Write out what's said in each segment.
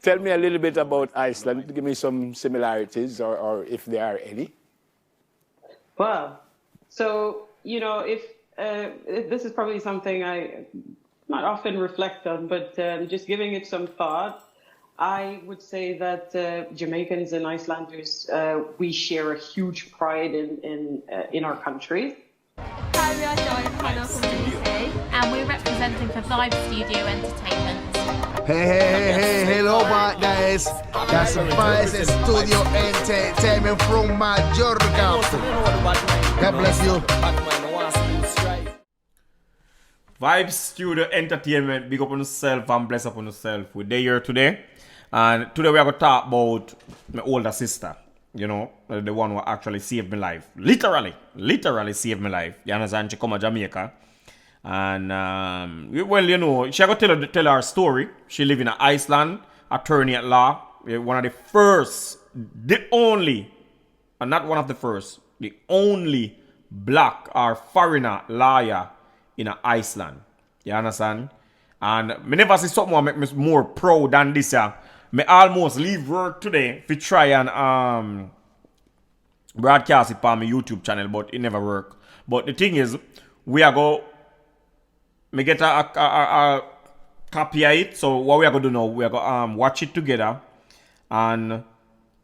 Tell me a little bit about Iceland. Give me some similarities, or if there are any. Well, so, if this is probably something I not often reflect on, but just giving it some thought, I would say that Jamaicans and Icelanders, we share a huge pride in our country. Hi, we are Joy and Hannah from the UK, and we're representing for Vibe Studio Entertainment. Hello, guys. That's Vibe Studio Entertainment from Majorca. God bless you. Vibe Studio Entertainment, big up on yourself and bless up on yourself. We're here today, and today we are going to talk about my older sister. You know, the one who actually saved my life. Literally saved my life. You understand? She come to Jamaica. And, well, you know, she got to tell her story. She live in Iceland, attorney at law. One of the first, the only, and not one of the first, the only black or foreigner lawyer in Iceland. You understand? And me never see something that make me more proud than this. Me almost leave work today to try and broadcast it on my YouTube channel, but it never worked. But the thing is, we are go me get a copy of it. So what we are gonna do now, we are gonna watch it together, and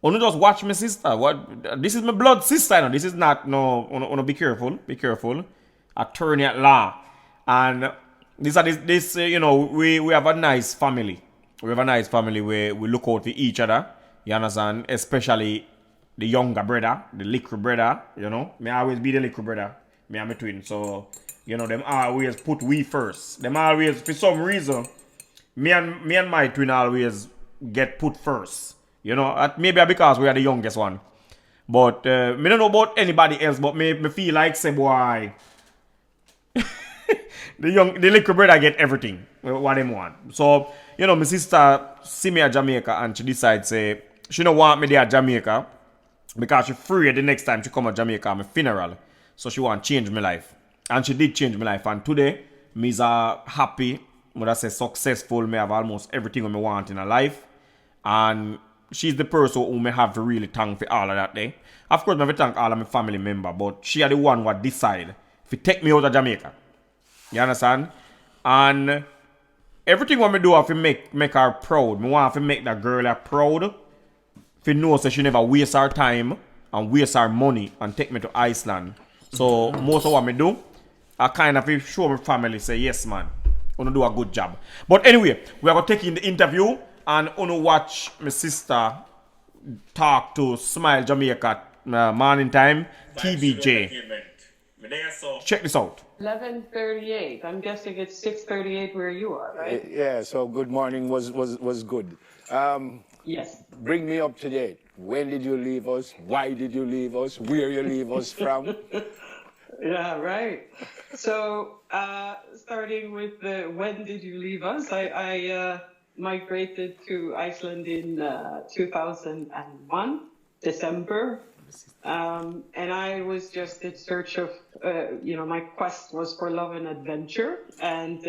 only just watch my sister. What this is my blood sister. No, this is not no. Be careful. Attorney at law, and this you know, we have a nice family. We have a nice family where we look out for each other. You understand? Especially the younger brother, the little brother. You know, me always be the little brother. Me and my twin. So, you know, them always put we first. Them always, for some reason, me and my twin always get put first. You know, maybe because we are the youngest one. But me don't know about anybody else, but me feel like, say, boy, the little brother get everything what them want. So, you know, my sister see me at Jamaica and she decides, say, she don't want me there at Jamaica because she free the next time she come at Jamaica at my funeral. So she want to change my life. And she did change my life. And today, me is happy, when I say successful, me have almost everything I want in her life. And she's the person who me have to really thank for all of that day. Of course, I have to thank all of my family members, but she are the one who decide to take me out of Jamaica. You understand? And everything what me do, I have to make her proud. I want to make that girl proud. If you know, so she never waste her time and waste her money and take me to Iceland. So most of what me do, I kind of show my family, say, yes, man, I'm going to do a good job. But anyway, we are going to take in the interview and I'm going to watch my sister talk to Smile Jamaica morning time, TVJ. Check this out. 11:38. I'm guessing it's 6:38 where you are, right? Yeah. So good morning was good. Yes. Bring me up to date. When did you leave us? Why did you leave us? Where you leave us from? Yeah, right. So, starting with when did you leave us? I migrated to Iceland in 2001, December. And I was just in search of, my quest was for love and adventure. And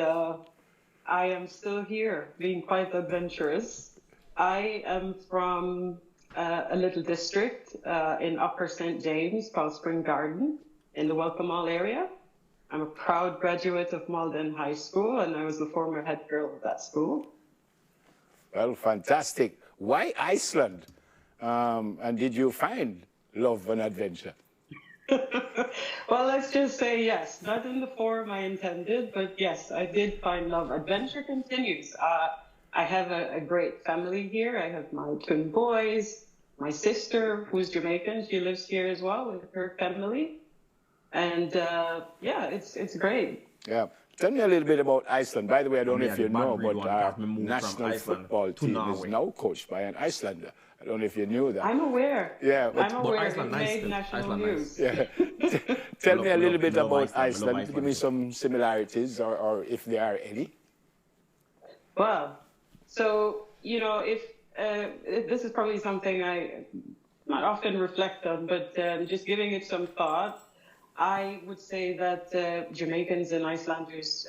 I am still here, being quite adventurous. I am from a little district in Upper St. James called Spring Garden in the Welcome Hall area. I'm a proud graduate of Malden High School, and I was the former head girl of that school. Well, fantastic. Why Iceland? And did you find love and adventure? Well, let's just say yes. Not in the form I intended, but yes, I did find love. Adventure continues. I have a great family here. I have my twin boys, my sister, who's Jamaican. She lives here as well with her family. And it's great. Yeah. Tell me a little bit about Iceland. By the way, I don't know if you know, but our national football team is now coached by an Icelander. I don't know if you knew that. I'm aware. Yeah, I'm aware. It made national news. Yeah. Tell me a little bit about Iceland. Give me some similarities, or if there are any. Well, so, if this is probably something I not often reflect on, but just giving it some thought, I would say that Jamaicans and Icelanders,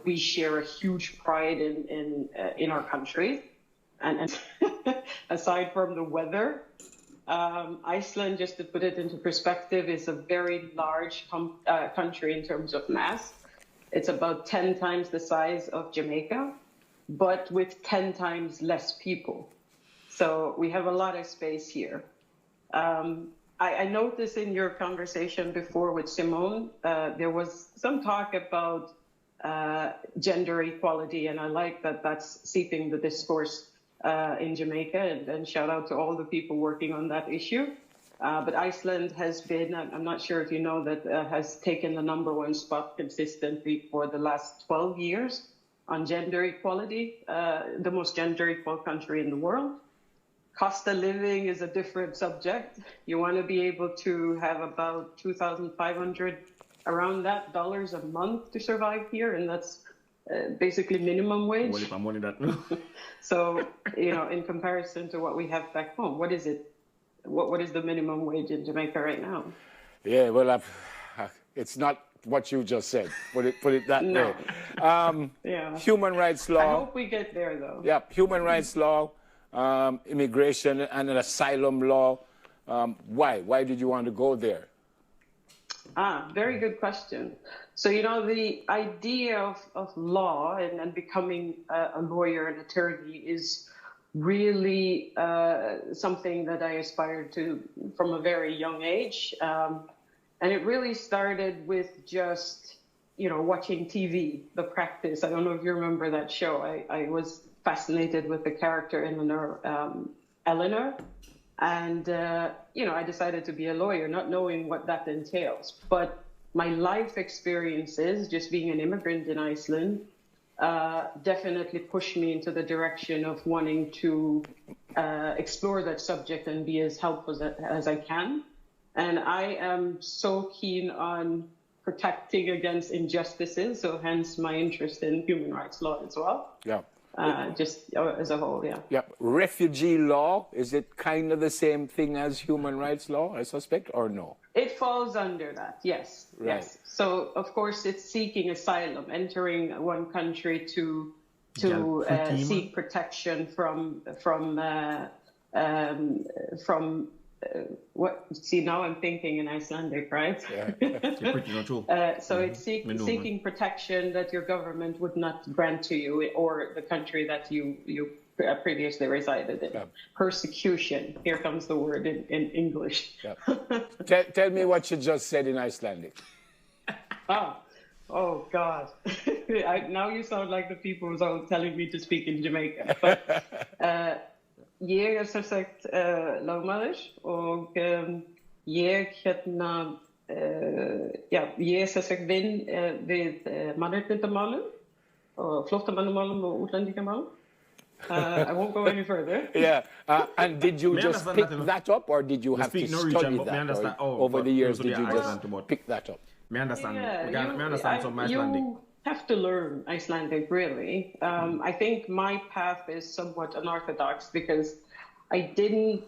we share a huge pride in our country. and aside from the weather, Iceland, just to put it into perspective, is a very large country in terms of mass. It's about 10 times the size of Jamaica, but with 10 times less people. So we have a lot of space here. I noticed in your conversation before with Simone, there was some talk about gender equality, and I like that that's seeping the discourse in Jamaica, and shout out to all the people working on that issue. But Iceland has been, I'm not sure if you know that, has taken the #1 spot consistently for the last 12 years on gender equality, the most gender equal country in the world. Cost of living is a different subject. You want to be able to have about 2,500 around that dollars a month to survive here, and that's basically minimum wage. Well, if I'm money that. So, in comparison to what we have back home, what is it? What is the minimum wage in Jamaica right now? Yeah, well, it's not what you just said. Put it that way. Yeah. Human rights law. I hope we get there, though. Yeah, human rights law, immigration and an asylum law. Why? Why did you want to go there? Very good question. So, the idea of law and becoming a lawyer and attorney is really something that I aspired to from a very young age. And it really started with just, watching TV, the practice. I don't know if you remember that show. I was fascinated with the character Eleanor. And, I decided to be a lawyer, not knowing what that entails. But my life experiences, just being an immigrant in Iceland, definitely pushed me into the direction of wanting to explore that subject and be as helpful as I can. And I am so keen on protecting against injustices, so hence my interest in human rights law as well. Yeah. Just as a whole, yeah. Yeah. Refugee law, is it kind of the same thing as human rights law, I suspect, or no? It falls under that, yes. Right. Yes. So, of course, it's seeking asylum, entering one country to seek protection from what? See, now I'm thinking in Icelandic, right? Yeah. So it's seeking protection that your government would not grant to you, or the country that you previously resided in. Yeah. Persecution. Here comes the word in English. Yeah. Tell me what you just said in Icelandic. Oh God. Now you sound like the people who's all telling me to speak in Jamaica. But, ég sem sagt lögmaður og ég sem sagt vinn við mannréttindamálum og flóttamannamálum og útlendingamálum. I won't go any further. Yeah, and did you just pick that up, or did you have to study that? Over the years, did you just pick that up? Me understand. Yeah, me understand some Icelandic. You have to learn Icelandic, really. I think my path is somewhat unorthodox because I didn't.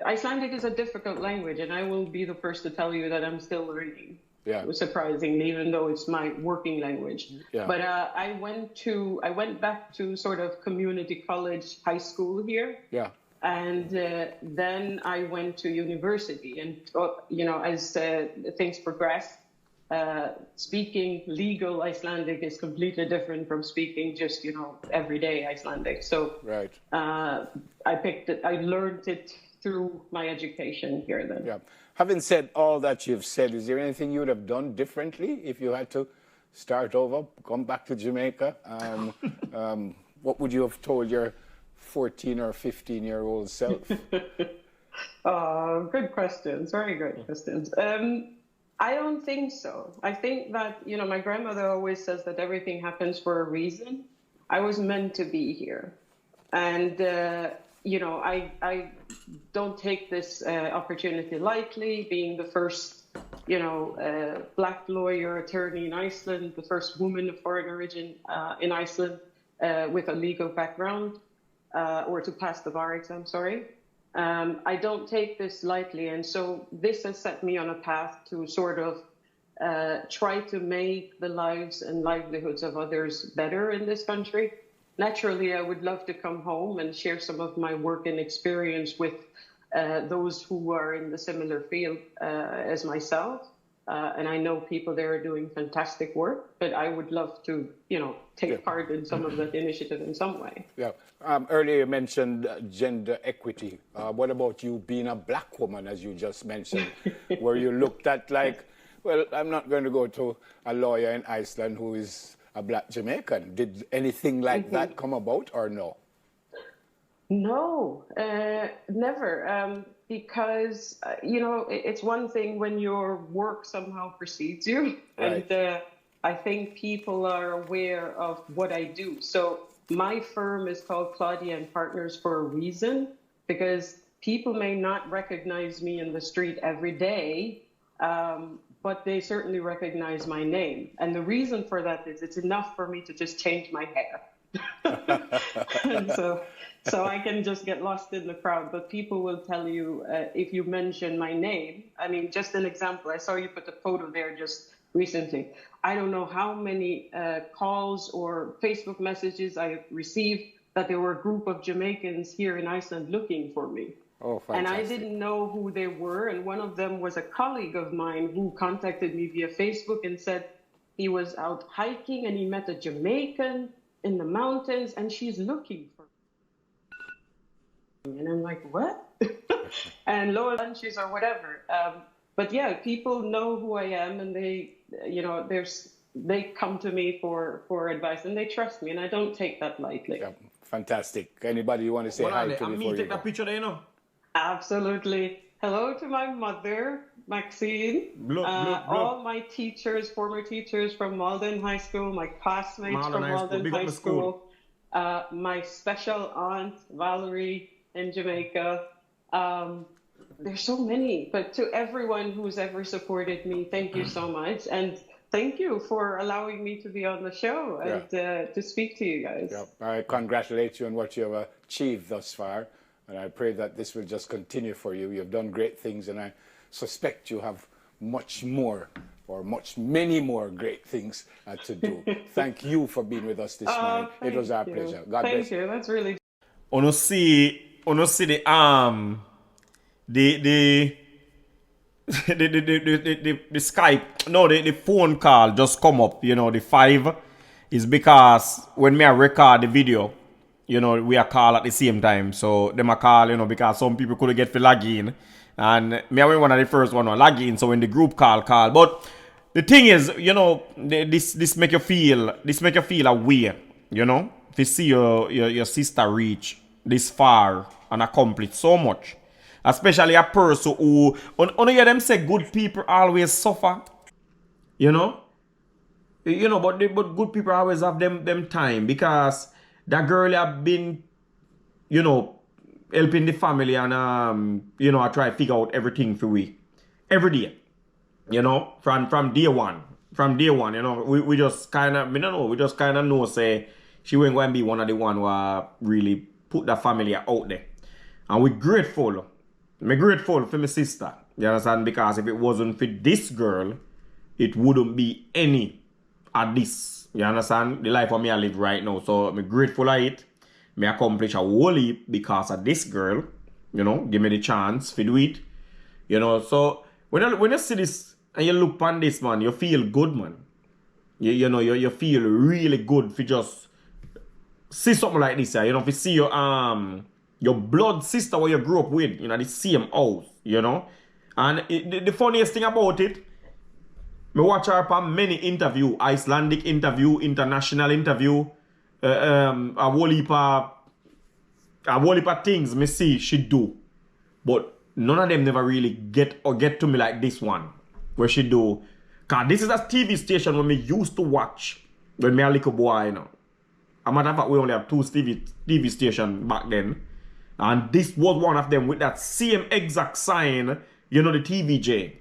Icelandic is a difficult language, and I will be the first to tell you that I'm still learning. Yeah. Surprisingly, even though it's my working language. Yeah. But I went back to sort of community college, high school here. Yeah. And then I went to university, and as things progress, speaking legal Icelandic is completely different from speaking just everyday Icelandic. So right. I learned it through my education here. Then. Yeah. Having said all that you've said, is there anything you would have done differently if you had to start over, come back to Jamaica? What would you have told your 14 or 15-year-old self? Good questions. Very good questions. I don't think so. I think that, my grandmother always says that everything happens for a reason. I was meant to be here. And, I don't take this opportunity lightly, being the first, black lawyer, attorney in Iceland, the first woman of foreign origin in Iceland with a legal background. Or to pass the bar exam, sorry. I don't take this lightly, and so this has set me on a path to sort of try to make the lives and livelihoods of others better in this country. naturally, I would love to come home and share some of my work and experience with those who are in the similar field as myself. And I know people there are doing fantastic work, but I would love to, take part in some of that initiative in some way. Yeah. Earlier you mentioned gender equity. What about you being a black woman, as you just mentioned, where you looked at like, well, I'm not going to go to a lawyer in Iceland who is a black Jamaican. Did anything like that come about or no? No, never. Because, it's one thing when your work somehow precedes you. Right. And I think people are aware of what I do. So my firm is called Claudia and Partners for a reason, because people may not recognize me in the street every day, but they certainly recognize my name. And the reason for that is it's enough for me to just change my hair. And so I can just get lost in the crowd, but people will tell you if you mention my name. I mean, just an example, I saw you put a photo there just recently. I don't know how many calls or Facebook messages I received that there were a group of Jamaicans here in Iceland looking for me. Oh, fantastic. And I didn't know who they were, and one of them was a colleague of mine who contacted me via Facebook and said he was out hiking and he met a Jamaican in the mountains and she's looking for me. And I'm like, what? And low lunches or whatever. But yeah, people know who I am, and they come to me for advice, and they trust me, and I don't take that lightly. Yeah, fantastic. Anybody you want to say hi to before you take go? that picture there, Absolutely. Hello to my mother, Maxine. All my teachers, former teachers from Malden High School, my classmates from Malden High School. My special aunt, Valerie, in Jamaica. There's so many, but to everyone who's ever supported me, thank you so much. And thank you for allowing me to be on the show and to speak to you guys. Yeah. I congratulate you on what you have achieved thus far. And I pray that this will just continue for you. You've done great things, and I suspect you have much more, or many more great things to do. Thank you for being with us this morning. It was our pleasure. God bless you. Thank you. That's really. Ono see the the Skype, no, the phone call just come up, the 5 is because when me I record the video, we are call at the same time. So them a call, because some people couldn't get to log in. And me I went one of the first one to log in, so when the group call. But the thing is, this make you feel aware, to see your sister reach this far and accomplish so much. Especially a person who, only hear them say good people always suffer, but good people always have them time, because that girl have been, helping the family, and I try to figure out everything for we every day, from day one. We just kind of, know, say she ain't going to be one of the one who really put the family out there, and we're grateful. I'm grateful for my sister, you understand? Because if it wasn't for this girl, it wouldn't be any of this, you understand? The life of me I live right now. So I'm grateful for it. I accomplish a whole heap because of this girl, give me the chance to do it. So when you see this and you look on this, man, you feel good, man. You feel really good for just see something like this, if you see your blood sister where you grew up with, the same house, And the funniest thing about it, me watch her on many interview, Icelandic interview, international interview, a whole heap of things me see she do. But none of them never really get to me like this one, where she do. Cause this is a TV station when me used to watch when me a little boy, A matter of fact, we only have 2 TV stations back then. And this was one of them with that same exact sign, the TVJ.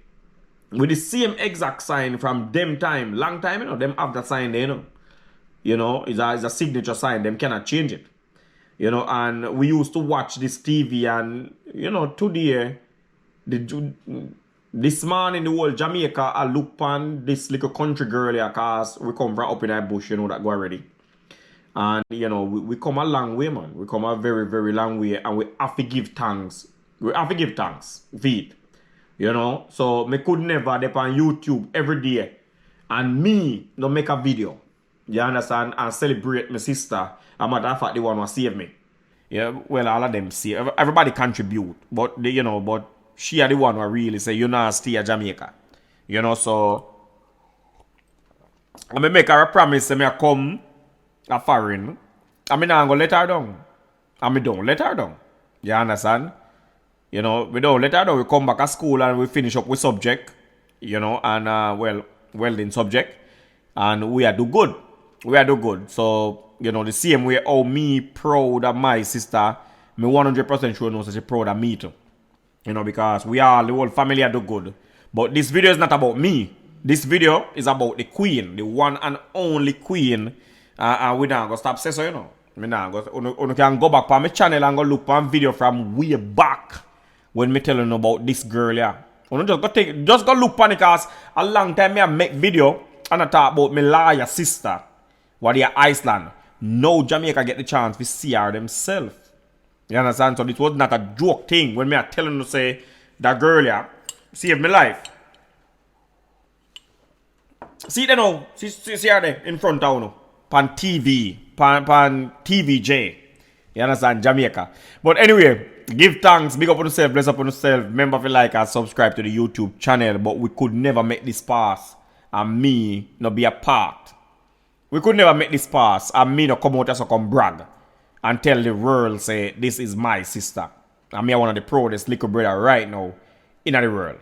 With the same exact sign from them time, long time, them have that sign there, it's a signature sign, them cannot change it. And we used to watch this TV, and, today, this man in the whole Jamaica, I look on this little country girl here, cause we come from up in that bush, that go already. And, you know, we come a long way, man. We come a very, very long way. And we have to give thanks. We have to give thanks for it. You know? So, me could never dip on YouTube every day. And me, no make a video. You understand? And celebrate my sister. And matter of fact, the one who saved me. Yeah, well, all of them see. Everybody contribute. But, but she are the one who really say, you know, stay at Jamaica. You know, so... I make her a promise that I come a foreign. I mean, I'm going to let her down. And we don't let her down. You understand? You know, we don't let her down. We come back at school and we finish up with subject. You know, and, welding subject. And we are do good. We are do good. So, you know, the same way how me proud of my sister, me 100% sure knows that she proud of me too. You know, because we all, the whole family are do good. But this video is not about me. This video is about the queen, the one and only queen. And we not gonna stop saying so, you know. You can go back on my channel and go look on video from way back when me telling you about this girl here. You just go look on it because a long time me I make video and I talk about my lawyer sister, what they are Iceland. No Jamaica get the chance to see her themselves. You understand? So this was not a joke thing when me are telling you say that girl here saved my life. See them now. See her there in front of you. Pan TV. Pan TVJ. You understand? Jamaica. But anyway, give thanks. Big up on yourself. Bless up on yourself. Remember if you like and subscribe to the YouTube channel. But we could never make this pass. And me not be a part. We could never make this pass. And me not come out as a come brag. And tell the world say this is my sister. And me are one of the proudest little brother right now in the world.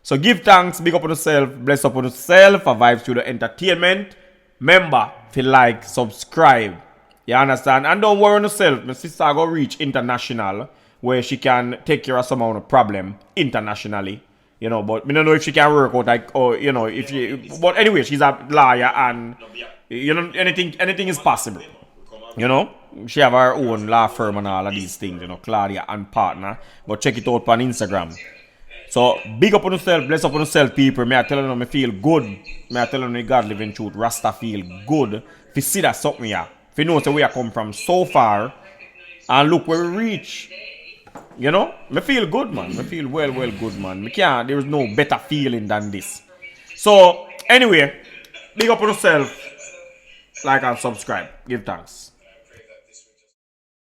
So give thanks, big up on yourself, bless up on yourself for Vibes Studio Entertainment. Remember, if you like, subscribe. You understand? And don't worry on yourself. My sister go reach international where she can take care of some of the problem internationally. You know, but I don't know if she can work out like, or you know, if she. But anyway, she's a lawyer and you know anything is possible. You know, she have her own law firm and all of these things. You know, Claudia and partner. Go check it out on Instagram. So, big up on yourself, bless up on yourself, people. May I tell you, I feel good. May I tell you, God living truth. Rasta feel good. If you see that something here, if you know where I come from so far, and look where we reach. You know, I feel good, man. I feel well good, man. There is no better feeling than this. So, anyway, big up on yourself, like and subscribe. Give thanks.